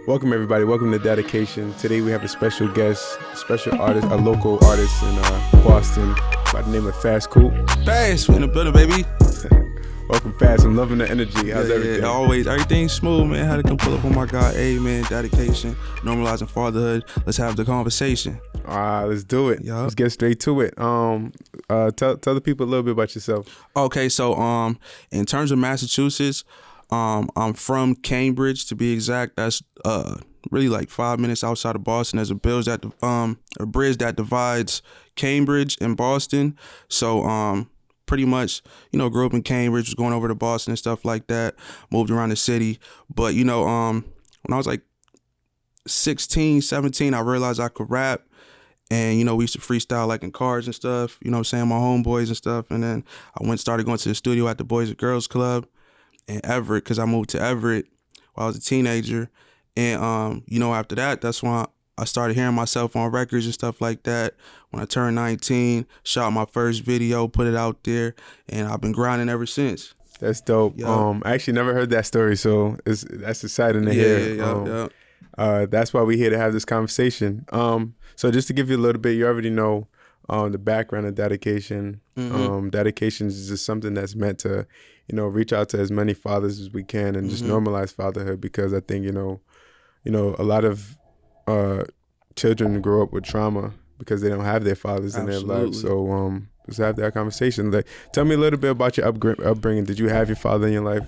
Welcome everybody, welcome to DADAcation. Today we have a special guest, a special artist, a local artist in Boston by the name of Fass Coupe. Fass, we in the building, baby. Welcome Fass, I'm loving the energy. How's everything? Yeah, always, everything's smooth, man. Had to come pull up on my guy, hey man, DADAcation, Normalizing Fatherhood. Let's have the conversation. Let's do it. Yup. Let's get straight to it. Tell the people a little bit about yourself. Okay, so in terms of Massachusetts, I'm from Cambridge to be exact. That's really like 5 minutes outside of Boston. There's a bridge that divides Cambridge and Boston. So pretty much, grew up in Cambridge, was going over to Boston and stuff like that, moved around the city. But, when I was like 16, 17, I realized I could rap. And, we used to freestyle like in cars and stuff, my homeboys and stuff. And then I started going to the studio at the Boys and Girls Club in Everett, because I moved to Everett while I was a teenager. And, after that, that's when I started hearing myself on records and stuff like that. When I turned 19, shot my first video, put it out there, and I've been grinding ever since. That's dope. Yeah. I actually never heard that story, so that's exciting to hear. Yeah. That's why we're here to have this conversation. So just to give you a little bit, you already know the background of DADAcation. Mm-hmm. DADAcation is just something that's meant to, reach out to as many fathers as we can and just normalize fatherhood, because I think, a lot of children grow up with trauma because they don't have their fathers in their lives. So let's have that conversation. Like, tell me a little bit about your upbringing. Did you have your father in your life?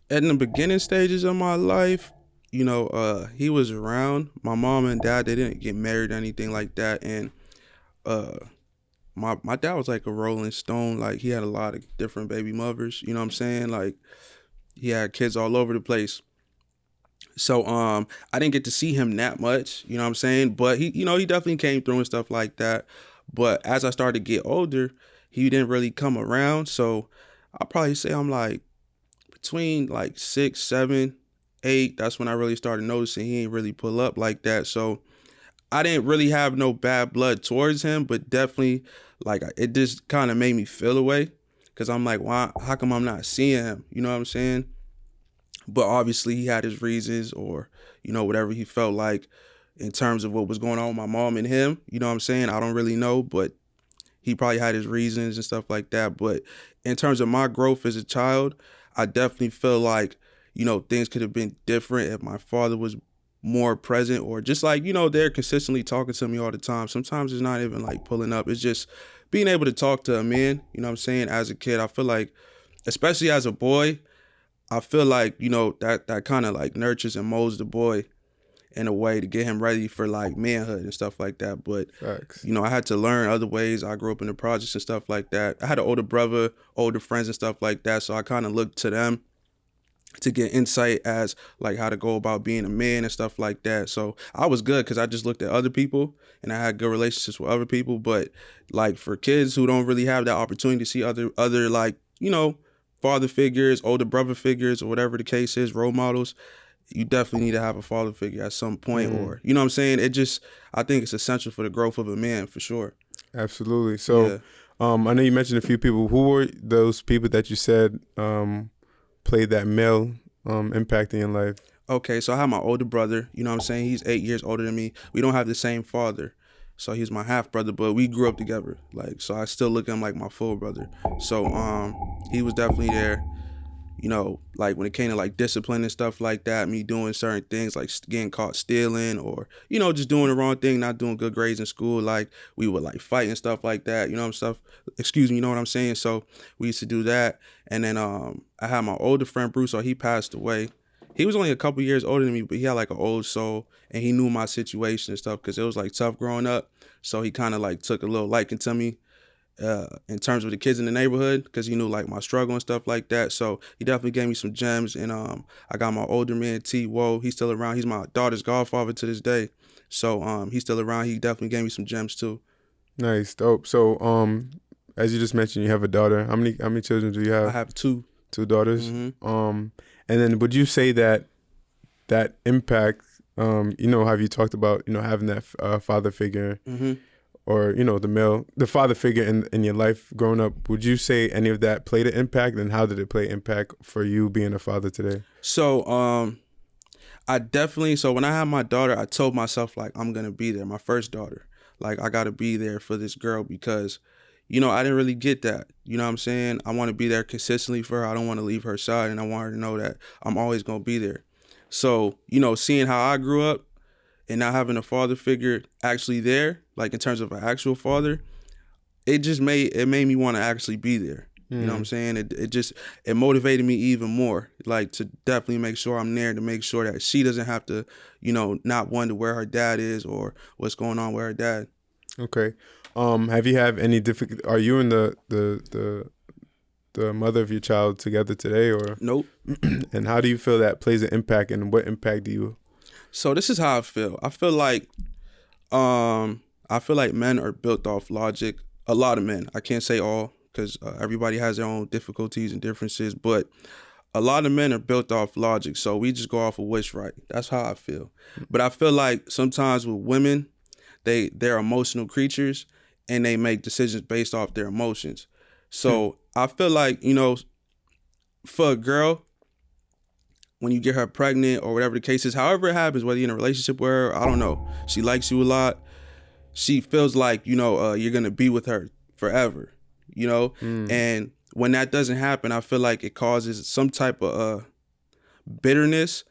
In the beginning stages of my life, he was around. My mom and dad, they didn't get married or anything like that. And my dad was like a Rolling Stone. Like, he had a lot of different baby mothers, you know what I'm saying? Like, he had kids all over the place. So I didn't get to see him that much, you know what I'm saying? But he definitely came through and stuff like that. But as I started to get older, he didn't really come around. So I'll probably say I'm like between like 6, 7, 8. That's when I really started noticing he ain't really pull up like that. So I didn't really have no bad blood towards him, but definitely like it just kind of made me feel away, because I'm like, why? How come I'm not seeing him? You know what I'm saying? But obviously he had his reasons, or, whatever he felt like in terms of what was going on with my mom and him. You know what I'm saying? I don't really know, but he probably had his reasons and stuff like that. But in terms of my growth as a child, I definitely feel like, things could have been different if my father was more present, or just like, they're consistently talking to me all the time. Sometimes it's not even like pulling up. It's just being able to talk to a man, you know what I'm saying? As a kid, I feel like, especially as a boy, I feel like, that kind of like nurtures and molds the boy in a way to get him ready for like manhood and stuff like that. But, Facts. I had to learn other ways. I grew up in the projects and stuff like that. I had an older brother, older friends and stuff like that. So I kind of looked to them to get insight as like how to go about being a man and stuff like that. So I was good because I just looked at other people and I had good relationships with other people. But like for kids who don't really have that opportunity to see other like, father figures, older brother figures, or whatever the case is, role models, you definitely need to have a father figure at some point, or, you know what I'm saying? I think it's essential for the growth of a man, for sure. Absolutely. So I know you mentioned a few people. Who were those people that you said played that male impact in your life? Okay, so I have my older brother, you know what I'm saying? He's 8 years older than me. We don't have the same father. So he's my half brother, but we grew up together. Like, so I still look at him like my full brother. So he was definitely there, like when it came to like discipline and stuff like that, me doing certain things like getting caught stealing, or, just doing the wrong thing, not doing good grades in school. Like we would like fight and stuff like that, you know what I'm saying? So we used to do that. And then I had my older friend, Bruce, so he passed away. He was only a couple years older than me, but he had like an old soul, and he knew my situation and stuff because it was like tough growing up. So he kind of like took a little liking to me in terms of the kids in the neighborhood, because he knew like my struggle and stuff like that. So he definitely gave me some gems. And I got my older man, T. Woe. He's still around. He's my daughter's godfather to this day. So he's still around. He definitely gave me some gems too. Nice, dope. So as you just mentioned, you have a daughter. How many children do you have? I have 2. 2 daughters. Mm-hmm. And then would you say that impact, have you talked about, having that father figure, or, the father figure in your life growing up, would you say any of that played an impact, and how did it play impact for you being a father today? So I definitely, so when I had my daughter, I told myself, like, I'm going to be there, my first daughter. Like, I got to be there for this girl because, I didn't really get that. You know what I'm saying? I want to be there consistently for her. I don't want to leave her side, and I want her to know that I'm always going to be there. So, seeing how I grew up and not having a father figure actually there, like in terms of an actual father, it made me want to actually be there. You know what I'm saying? It motivated me even more, like to definitely make sure I'm there, to make sure that she doesn't have to, not wonder where her dad is or what's going on with her dad. Okay. Have you have any difficult? Are you and the mother of your child together today, or? Nope. And how do you feel that plays an impact, and what impact do you? So this is how I feel. I feel like men are built off logic. A lot of men. I can't say all, because everybody has their own difficulties and differences, but a lot of men are built off logic, so we just go off of what's right. That's how I feel. But I feel like sometimes with women, they're emotional creatures, and they make decisions based off their emotions. So I feel like, for a girl, when you get her pregnant or whatever the case is, however it happens, whether you're in a relationship with her, I don't know, she likes you a lot, she feels like, you're going to be with her forever. And when that doesn't happen, I feel like it causes some type of bitterness.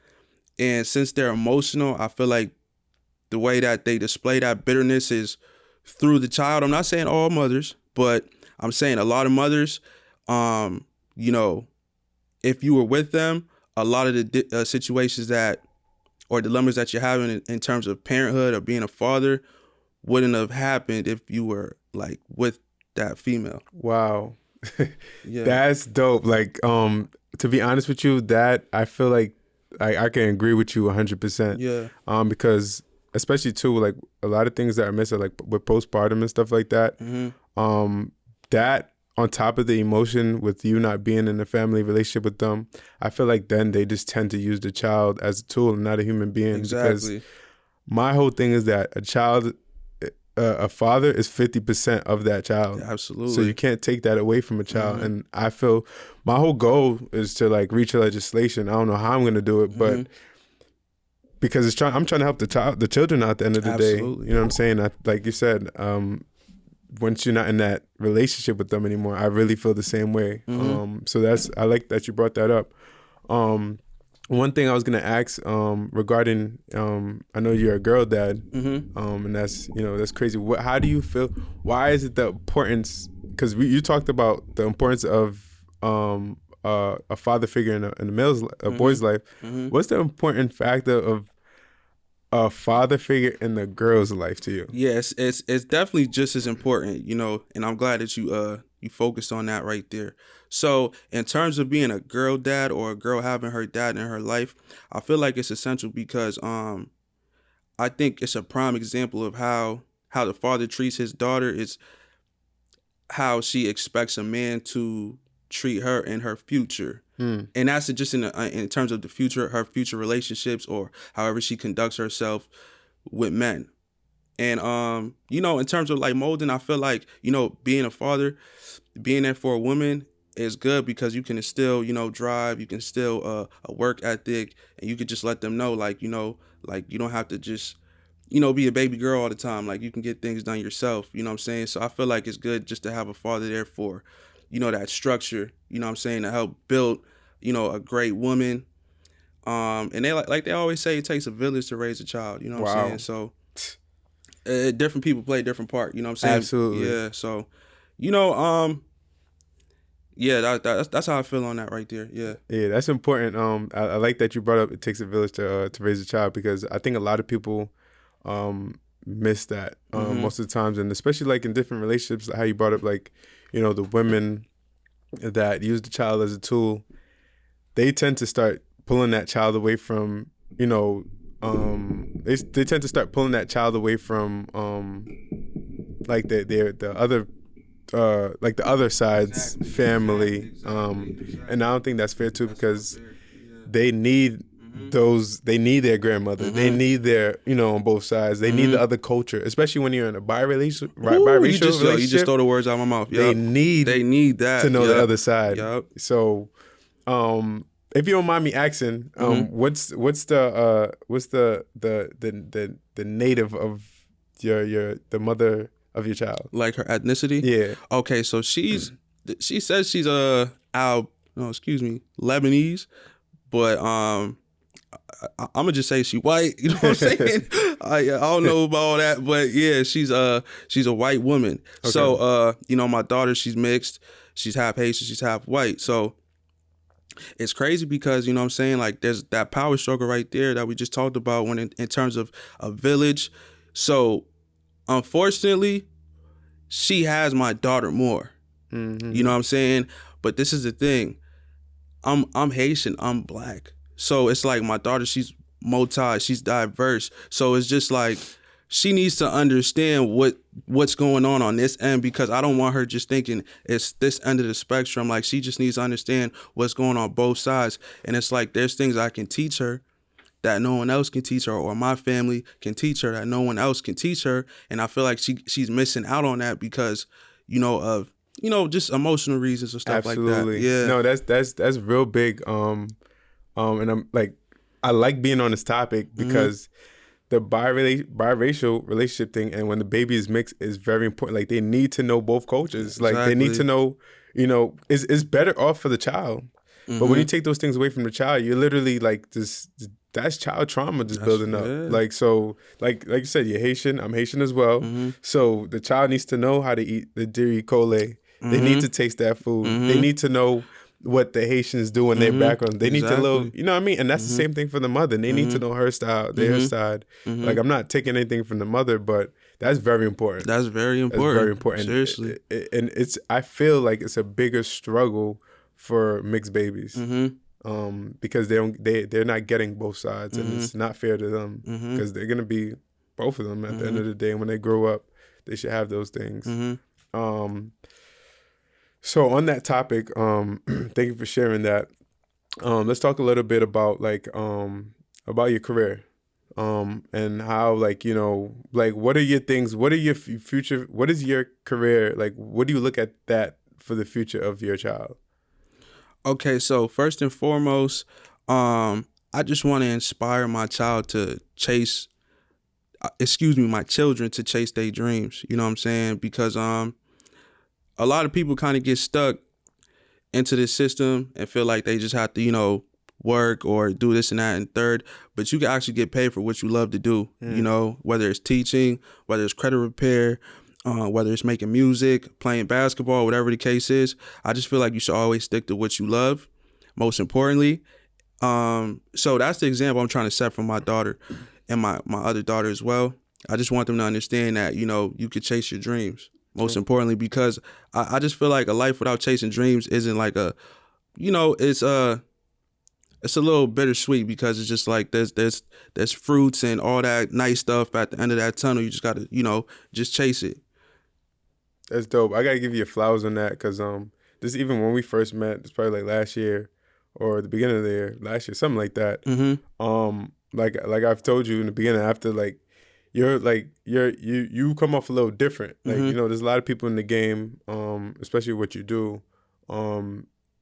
And since they're emotional, I feel like the way that they display that bitterness is through the child. I'm not saying all mothers, but I'm saying a lot of mothers, if you were with them, a lot of the situations or dilemmas that you're having in terms of parenthood or being a father wouldn't have happened if you were like with that female. Wow. Yeah. That's dope. Like, to be honest with you, that I feel like I can agree with you 100%. Yeah. Because especially too, like a lot of things that are missing, like with postpartum and stuff like that. That on top of the emotion with you not being in a family relationship with them, I feel like then they just tend to use the child as a tool and not a human being. Exactly. Because my whole thing is that a father is 50% of that child. Yeah, absolutely. So you can't take that away from a child. And I feel my whole goal is to like reach a legislation. I don't know how I'm going to do it, but because I'm trying to help the children out at the end of the day. You know what I'm saying? Like you said, once you're not in that relationship with them anymore, I really feel the same way. So I like that you brought that up. One thing I was gonna ask regarding I know you're a girl dad, and that's crazy. How do you feel? Why is it the importance? Because you talked about the importance of a father figure in a boy's life. What's the important factor of a father figure in the girl's life to you? Yes, it's definitely just as important, and I'm glad that you focused on that right there. So in terms of being a girl dad or a girl having her dad in her life, I feel like it's essential because I think it's a prime example of how the father treats his daughter is how she expects a man to treat her in her future. And that's just in terms of her future relationships or however she conducts herself with men. And in terms of like molding, I feel like being a father, being there for a woman is good because you can instill drive, you can instill a work ethic, and you can just let them know like you don't have to just be a baby girl all the time. Like you can get things done yourself. You know what I'm saying? So I feel like it's good just to have a father there for that structure, what I'm saying, to help build, a great woman. And they like they always say, it takes a village to raise a child, what I'm saying? So different people play a different part, what I'm saying? Absolutely. Yeah. So, yeah, that's how I feel on that right there. Yeah. Yeah, that's important. I like that you brought up it takes a village to raise a child, because I think a lot of people miss that most of the times, and especially like in different relationships, how you brought up like the women that use the child as a tool, they tend to start pulling that child away from they tend to start pulling that child away from like the other like the other side's family. And I don't think that's fair too, because they need they need their grandmother. They need their, on both sides. They need the other culture, especially when you're in a biracial relationship. You just throw the words out of my mouth. Yep. They need that to know the other side. Yep. So, if you don't mind me asking, what's the native of the mother of your child? Like her ethnicity? Yeah. Okay, so she says she's Lebanese, but I'm gonna just say she white. You know what I'm saying? I don't know about all that, but yeah, she's a white woman. Okay. So my daughter, she's mixed. She's half Haitian, she's half white. So it's crazy because, you know what I'm saying, like there's that power struggle right there that we just talked about when in terms of a village. So unfortunately, she has my daughter more. Mm-hmm. You know what I'm saying? But this is the thing. I'm Haitian, I'm black. So it's like my daughter, she's she's diverse. So it's just like she needs to understand what's going on this end, because I don't want her just thinking it's this end of the spectrum. Like, she just needs to understand what's going on both sides. And it's like there's things I can teach her that no one else can teach her, or my family can teach her that no one else can teach her. And I feel like she's missing out on that because, of just emotional reasons or stuff. Absolutely. Like that. Yeah. No, that's real big. And I'm like, I like being on this topic because the biracial relationship thing, and when the baby is mixed, is very important. Like, they need to know both cultures. Exactly. Like, they need to know, it's better off for the child. But when you take those things away from the child, you're literally like that's child trauma building up. Yeah. Like, so like you said, you're Haitian, I'm Haitian as well. So the child needs to know how to eat the dairy cole. They need to taste that food. They need to know what the Haitians do in their background. They need to know, you know what I mean? And that's the same thing for the mother. They need to know her style, their side. Like, I'm not taking anything from the mother, but that's very important. That's very important. That's very important. Seriously. And I feel like it's a bigger struggle for mixed babies. Because they're not getting both sides, and it's not fair to them, because they're gonna be both of them at the end of the day. And when they grow up, they should have those things. So on that topic, thank you for sharing that. Let's talk a little bit about about your career, and how, what are your things? What are your future? What is your career like? What do you look at that for the future of your child? Okay, so first and foremost, I just want to inspire my child to my children to chase their dreams. You know what I'm saying? Because a lot of people kind of get stuck into this system and feel like they just have to, work or do this and that and third. But you can actually get paid for what you love to do, whether it's teaching, whether it's credit repair, whether it's making music, playing basketball, whatever the case is. I just feel like you should always stick to what you love, most importantly. So that's the example I'm trying to set for my daughter and my other daughter as well. I just want them to understand that, you could chase your dreams, most importantly, because I just feel like a life without chasing dreams isn't like it's a little bittersweet, because it's just like there's fruits and all that nice stuff at the end of that tunnel. You just got to, just chase it. That's dope. I gotta give you flowers on that, because this, even when we first met, it's probably like last year or the beginning of the year, last year, something like that. Like I've told you in the beginning, after you come off a little different. Like, there's a lot of people in the game, especially what you do,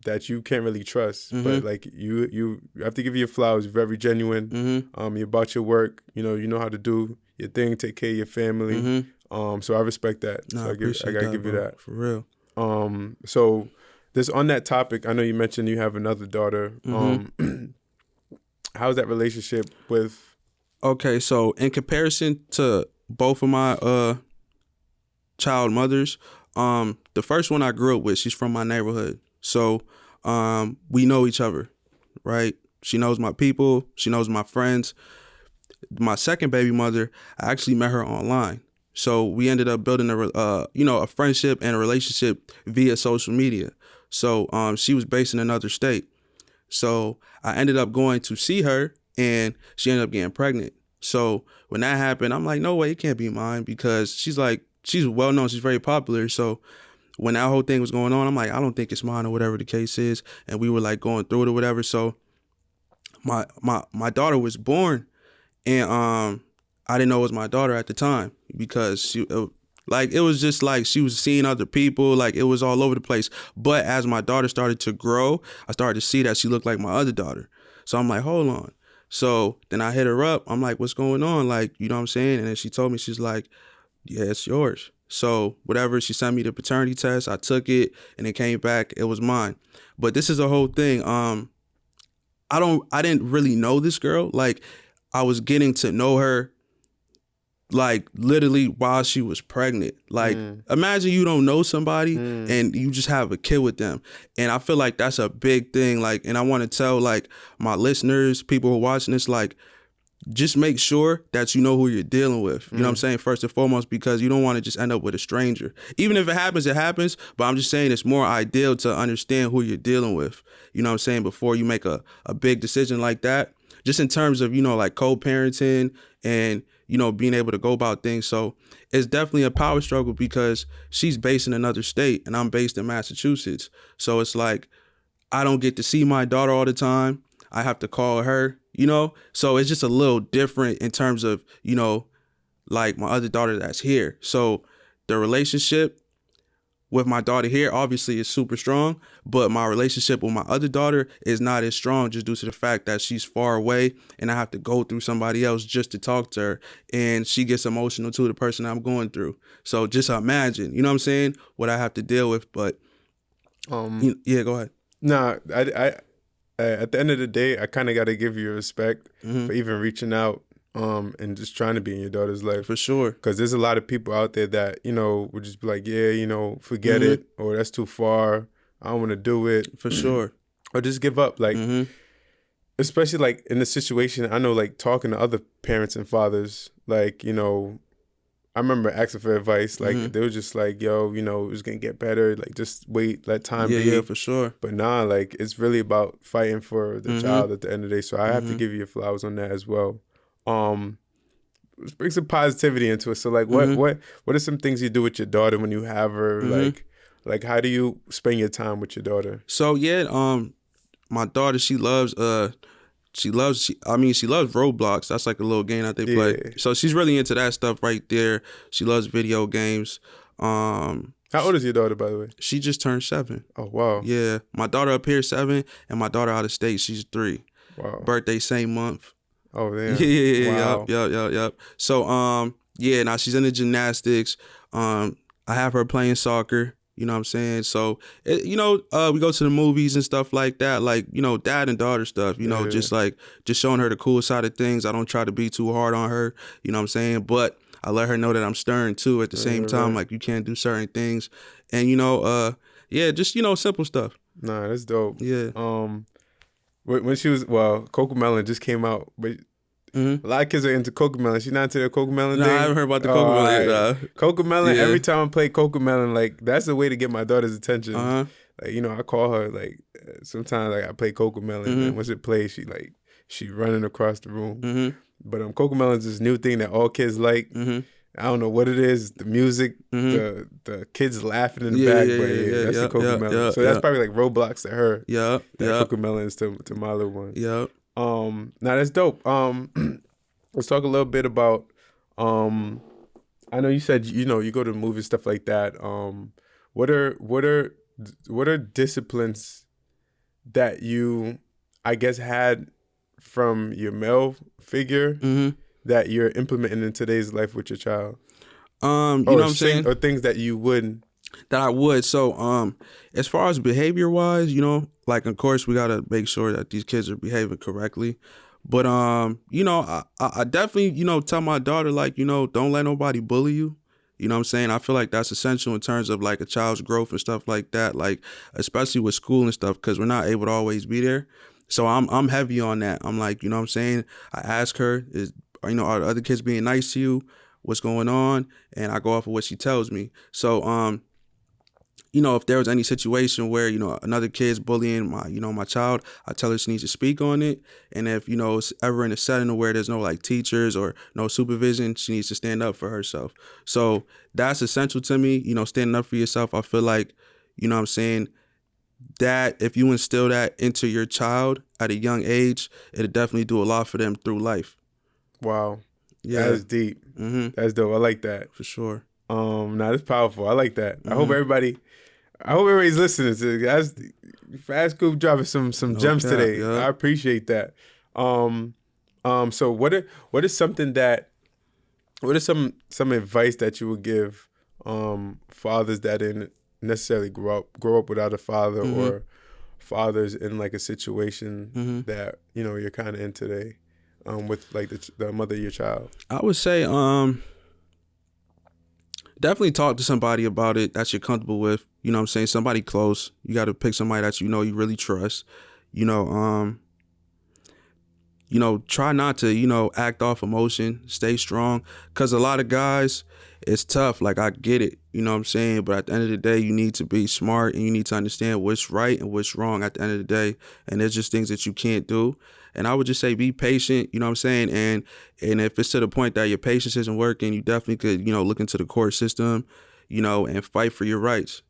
that you can't really trust. But like you have to give you flowers. You're very genuine. You're about your work. You know how to do your thing, take care of your family. So I respect that. No, so I gotta give you that. For real. So this, on that topic, I know you mentioned you have another daughter. How's that relationship with? Okay, so in comparison to both of my child mothers, the first one I grew up with, she's from my neighborhood. So we know each other, right? She knows my people. She knows my friends. My second baby mother, I actually met her online. So we ended up building a friendship and a relationship via social media. So she was based in another state. So I ended up going to see her, and she ended up getting pregnant. So when that happened, I'm like, no way, it can't be mine, because she's well known, she's very popular. So when that whole thing was going on, I'm like, I don't think it's mine, or whatever the case is. And we were like going through it or whatever. So my daughter was born, and I didn't know it was my daughter at the time, because Like, it was just like she was seeing other people. Like, it was all over the place. But as my daughter started to grow, I started to see that she looked like my other daughter. So I'm like, hold on. So then I hit her up. I'm like, what's going on? Like, you know what I'm saying? And then she told me, she's like, yeah, it's yours. So whatever, she sent me the paternity test. I took it and it came back. It was mine. But this is a whole thing. I didn't really know this girl. Like, I was getting to know her like literally while she was pregnant. Like, imagine you don't know somebody and you just have a kid with them. And I feel like that's a big thing. Like, and I want to tell like my listeners, people who are watching this, like, just make sure that you know who you're dealing with. You know what I'm saying? First and foremost, because you don't want to just end up with a stranger. Even if it happens, it happens. But I'm just saying it's more ideal to understand who you're dealing with. You know what I'm saying? Before you make a big decision like that. Just in terms of, you know, like co-parenting and, you know, being able to go about things. So it's definitely a power struggle because she's based in another state and I'm based in Massachusetts. So it's like, I don't get to see my daughter all the time. I have to call her, you know? So it's just a little different in terms of, you know, like my other daughter that's here. So the relationship with my daughter here obviously is super strong, but my relationship with my other daughter is not as strong just due to the fact that she's far away and I have to go through somebody else just to talk to her, and she gets emotional to the person I'm going through. So just imagine, you know what I'm saying, what I have to deal with. But yeah, go ahead. Nah, I at the end of the day, I kind of got to give you respect for even reaching out and just trying to be in your daughter's life. For sure. Because there's a lot of people out there that, you know, would just be like, yeah, you know, forget it, or that's too far. I don't want to do it. For sure. Or just give up. Like, especially like in the situation, I know like talking to other parents and fathers, like, you know, I remember asking for advice. Like, they were just like, yo, you know, it's going to get better. Like, just wait, let time be. Yeah, for sure. But nah, like, it's really about fighting for the child at the end of the day. So I have to give you your flowers on that as well. Let's bring some positivity into it. So, like, what are some things you do with your daughter when you have her? Like, how do you spend your time with your daughter? So, yeah, my daughter, she loves Roblox. That's like a little game that they play. So she's really into that stuff right there. She loves video games. How old is your daughter, by the way? She just turned 7. Oh, wow. Yeah. My daughter up here 7 and my daughter out of state, she's 3. Wow. Birthday same month. Oh, damn. Yeah. Wow. Yep. So yeah, now she's into gymnastics. I have her playing soccer. You know what I'm saying? So, we go to the movies and stuff like that. Like, you know, dad and daughter stuff, you know, just showing her the cool side of things. I don't try to be too hard on her, you know what I'm saying? But I let her know that I'm stern too at the same time. Like, you can't do certain things. And, just, simple stuff. Nah, that's dope. Yeah. When she was, Cocomelon just came out, but a lot of kids are into Cocomelon. She's not into the Cocomelon thing? I haven't heard about the Cocomelon yet. Cocomelon, every time I play Cocomelon, like, that's the way to get my daughter's attention. Like, you know, I call her, like, sometimes, like, I play Cocomelon, and once it plays, she running across the room. But Cocomelon's this new thing that all kids like. I don't know what it is, the music, the kids laughing in the back, but that's the Cocomelon. So that's probably like Roblox to her. That Cocomelon is to my little one. Now that's dope. Let's talk a little bit about. I know you said you go to movies, stuff like that. What are disciplines that you, I guess, had from your male figure that you're implementing in today's life with your child? You know what I'm saying? Or things that you wouldn't. That I would. So, as far as behavior wise, like, of course, we got to make sure that these kids are behaving correctly. But, I definitely, tell my daughter, like, don't let nobody bully you. You know what I'm saying? I feel like that's essential in terms of, like, a child's growth and stuff like that, like, especially with school and stuff, because we're not able to always be there. So I'm heavy on that. I'm like, you know what I'm saying? I ask her, are the other kids being nice to you? What's going on? And I go off of what she tells me. So, if there was any situation where, another kid's bullying my child, I tell her she needs to speak on it. And if, it's ever in a setting where there's no, like, teachers or no supervision, she needs to stand up for herself. So that's essential to me, standing up for yourself. I feel like, you know what I'm saying, that if you instill that into your child at a young age, it'll definitely do a lot for them through life. Wow. Yeah. That's deep. That's dope. I like that. For sure. That's powerful. I like that. I hope everybody's listening to it. That's Fass Coupe dropping some No gems cap, today. yeah. I appreciate that. So what is something that what is some advice that you would give fathers that didn't necessarily grow up without a father, or fathers in like a situation that you're kind of in today, with like the mother of your child? I would say definitely talk to somebody about it that you're comfortable with. You know what I'm saying? Somebody close. You got to pick somebody that you really trust. Try not to, act off emotion, stay strong. Because a lot of guys, it's tough. Like, I get it, you know what I'm saying? But at the end of the day, you need to be smart and you need to understand what's right and what's wrong at the end of the day. And there's just things that you can't do. And I would just say be patient, you know what I'm saying? And if it's to the point that your patience isn't working, you definitely could, look into the court system, and fight for your rights.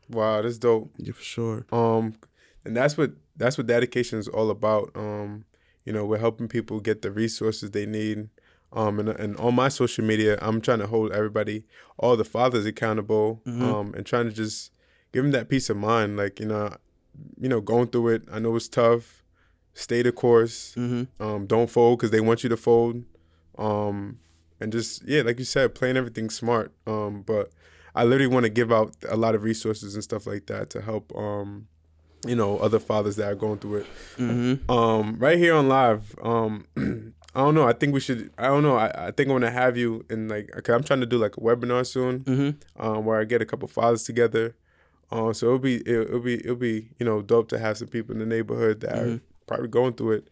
Wow, that's dope. Yeah, for sure. And that's what DADAcation is all about. We're helping people get the resources they need. And on my social media, I'm trying to hold everybody, all the fathers accountable, and trying to just give them that peace of mind. Like, going through it. I know it's tough. Stay the course. Don't fold because they want you to fold. And just, like you said, playing everything smart. But I literally want to give out a lot of resources and stuff like that to help other fathers that are going through it. Right here on live. I don't know. I think we should. I don't know. I think I'm gonna have you in cause I'm trying to do like a webinar soon, where I get a couple fathers together. So it'll be dope to have some people in the neighborhood that are probably going through it.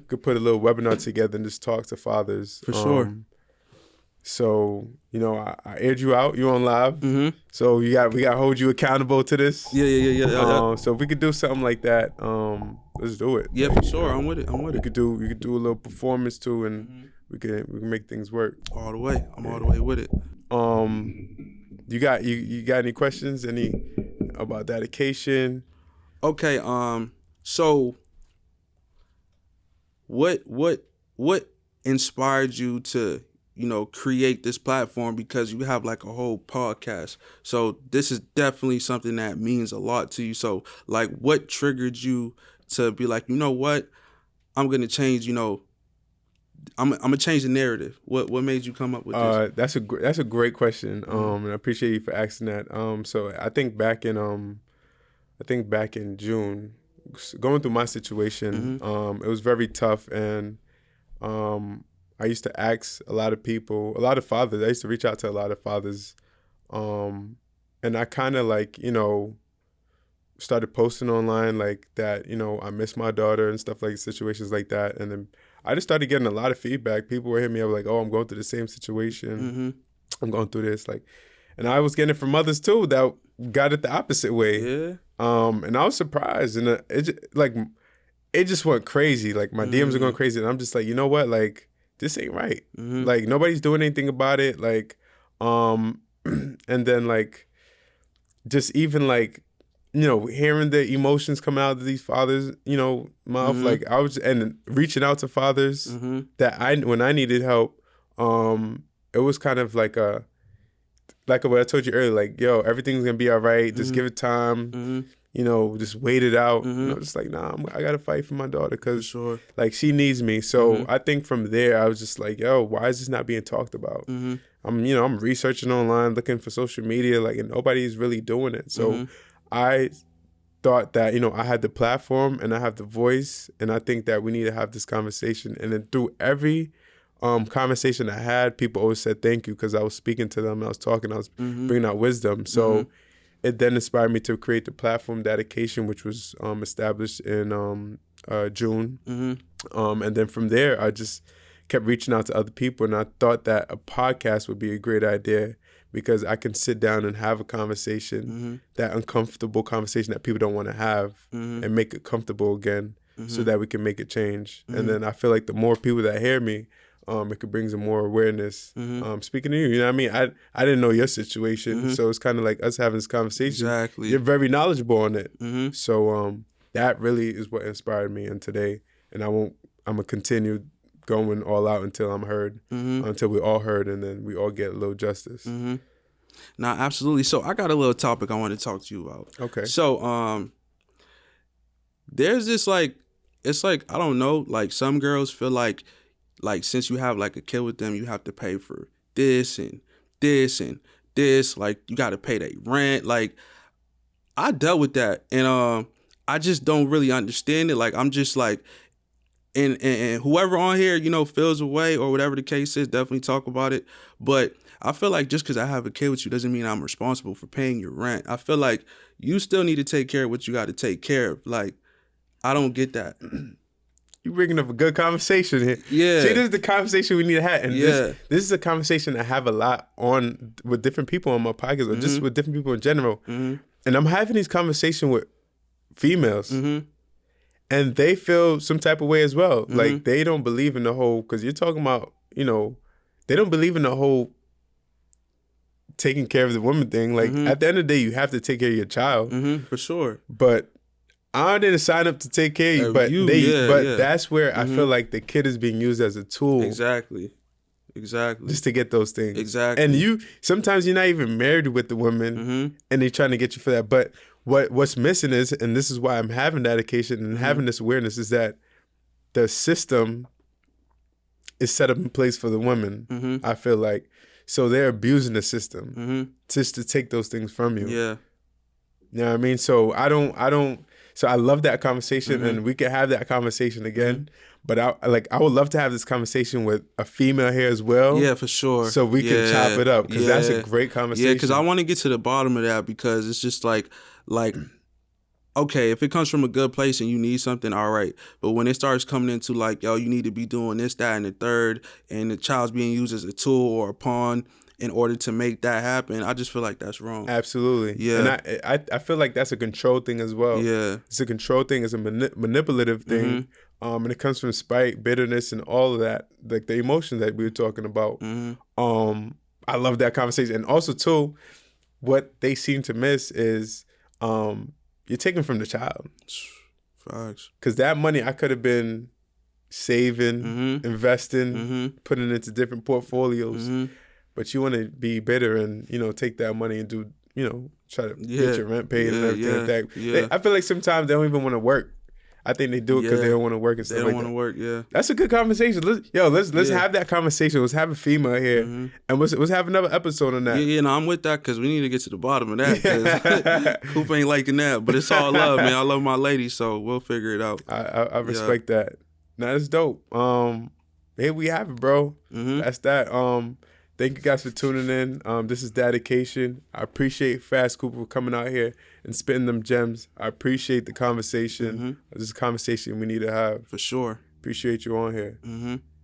Could put a little webinar together and just talk to fathers. For sure. So I aired you out. You on live. So we got to hold you accountable to this. Yeah. So if we could do something like that, let's do it. Yeah, for sure. I'm with it. You could do a little performance too, and we can make things work. All the way. I'm all the way with it. You got any questions? Any about DADAcation? Okay. So what inspired you to create this platform? Because you have like a whole podcast. So this is definitely something that means a lot to you. So like, what triggered you to be like, you know what, I'm gonna change. I'm gonna change the narrative. What made you come up with this? That's a great question. And I appreciate you for asking that. So I think back in June, going through my situation, it was very tough, and I used to ask a lot of people, a lot of fathers. I used to reach out to a lot of fathers, and I kind of started posting online like that. I miss my daughter and stuff, like situations like that. And then I just started getting a lot of feedback. People were hitting me up like, "Oh, I'm going through the same situation. I'm going through this." And I was getting it from others too that got it the opposite way. Yeah. And I was surprised, and it just went crazy. Like my DMs are going crazy, and I'm just like, you know what, like, this ain't right. Like nobody's doing anything about it. Like, and then like, just even like, hearing the emotions come out of these fathers, mouth. Like I was, and reaching out to fathers that when I needed help, it was kind of like what I told you earlier, like, yo, everything's gonna be all right. Just give it time. Just wait it out. Just like, nah, I gotta fight for my daughter because like she needs me. So I think from there, I was just like, yo, why is this not being talked about? I'm researching online, looking for social media, like, and nobody's really doing it. So I thought that, I had the platform and I have the voice, and I think that we need to have this conversation. And then through every conversation I had, people always said thank you because I was speaking to them, I was talking, I was bringing out wisdom. So it then inspired me to create the platform DADAcation, which was established in June. And then from there, I just kept reaching out to other people, and I thought that a podcast would be a great idea because I can sit down and have a conversation, that uncomfortable conversation that people don't want to have, and make it comfortable again so that we can make a change. And then I feel like the more people that hear me, it could bring some more awareness. Speaking to you, you know what I mean? I didn't know your situation, so it's kind of like us having this conversation. Exactly. You're very knowledgeable on it. So that really is what inspired me. And today, and I'm gonna continue going all out until I'm heard, until we all heard, and then we all get a little justice. Nah, absolutely. So I got a little topic I want to talk to you about. Okay. So there's this like, it's like, I don't know, like some girls feel like since you have like a kid with them, you have to pay for this and this and this. Like you got to pay their rent. Like I dealt with that, and I just don't really understand it. Like I'm just like, and whoever on here, you know, feels a way or whatever the case is, definitely talk about it. But I feel like just because I have a kid with you doesn't mean I'm responsible for paying your rent. I feel like you still need to take care of what you got to take care of. Like I don't get that. You bringing up a good conversation here. Yeah. See, this is the conversation we need to have. And Yeah. this is a conversation I have a lot on with different people on my podcast or just with different people in general. And I'm having these conversations with females. And they feel some type of way as well. Like they don't believe in the whole, because you're talking about, you know, they don't believe in the whole taking care of the woman thing. Like at the end of the day, you have to take care of your child. For sure. But I didn't sign up to take care of you, but that's where I feel like the kid is being used as a tool. Exactly. Just to get those things. Exactly. And sometimes you're not even married with the woman and they're trying to get you for that. But what's missing is, and this is why I'm having DADAcation and having this awareness, is that the system is set up in place for the women, I feel like. So they're abusing the system just to take those things from you. Yeah. You know what I mean? So so I love that conversation and we can have that conversation again. But I would love to have this conversation with a female here as well. Yeah, for sure. So we can chop it up, because that's a great conversation. Yeah, because I want to get to the bottom of that, because it's just like, okay, if it comes from a good place and you need something, all right. But when it starts coming into like, yo, you need to be doing this, that, and the third, and the child's being used as a tool or a pawn in order to make that happen, I just feel like that's wrong. Absolutely. Yeah. And I feel like that's a control thing as well. Yeah. It's a control thing. It's a manipulative thing. And it comes from spite, bitterness, and all of that, like the emotions that we were talking about. I love that conversation. And also, too, what they seem to miss is you're taking from the child. Facts. Because that money I could have been saving, investing, putting into different portfolios. But you want to be bitter and, you know, take that money and do, you know, try to get your rent paid and everything like that. Yeah. I feel like sometimes they don't even want to work. I think they do it because they don't want to work and stuff like that. They don't want to work, That's a good conversation. Let's have that conversation. Let's have a female here. And let's have another episode on that. Yeah, no, I'm with that, because we need to get to the bottom of that. Because Coupe ain't liking that. But it's all love, man. I love my lady, so we'll figure it out. I respect that. Now, that's dope. Here we have it, bro. That's that. Thank you guys for tuning in. This is DADAcation. I appreciate Fass Coupe for coming out here and spitting them gems. I appreciate the conversation. This is a conversation we need to have. For sure. Appreciate you on here.